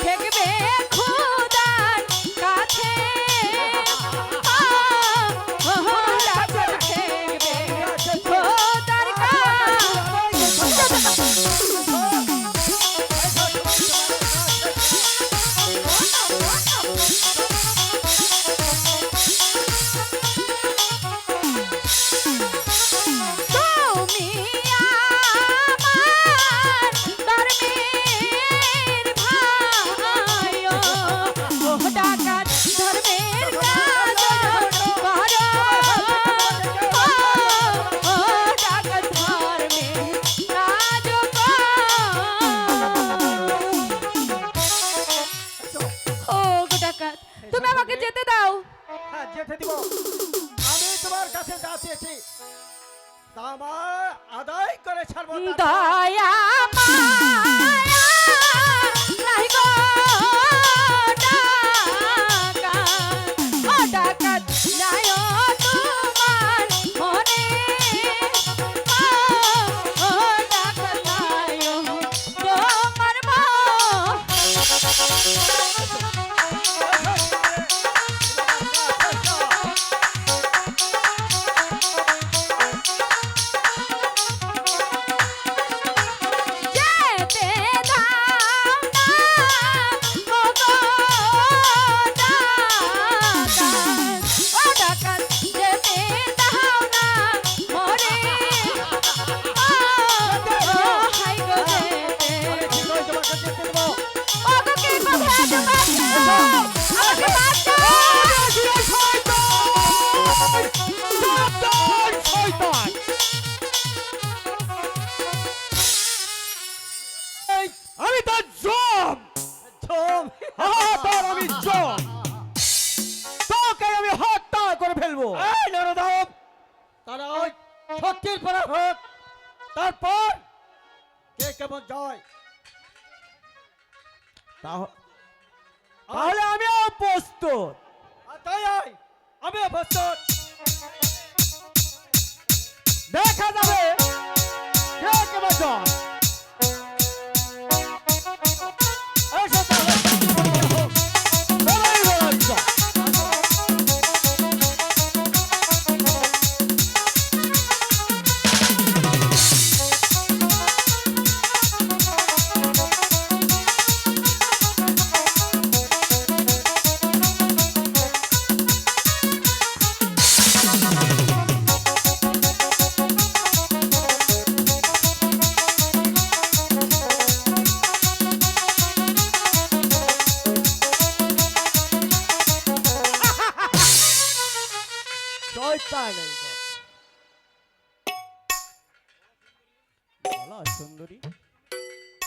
ঠেকবে খোদার কাছে ডাকাত ঠেকবে খোদার তুমি আমাকে যেতে দাও। হ্যাঁ যেতে দিব। আমি তোমার কাছে যা চেয়েছি তা আমার আদায় করে ছাড়বো। দয়া মায়া নাই গো ডাকাত, ও ডাকাত নাই ও তোমার মনে, ও ডাকাত নাই ও তোমার আমি তো জম জম আমি জম তোকে আমি হত্যা করে ফেলবো। এই নরদম তারা ওই সত্যির পরে হোক, তারপর কে কেমন যায় তাহলে আমি প্রস্তুত। তাই আমি প্রস্তুত। দেখা যাবে কে কেমন যায়। সুন্দরী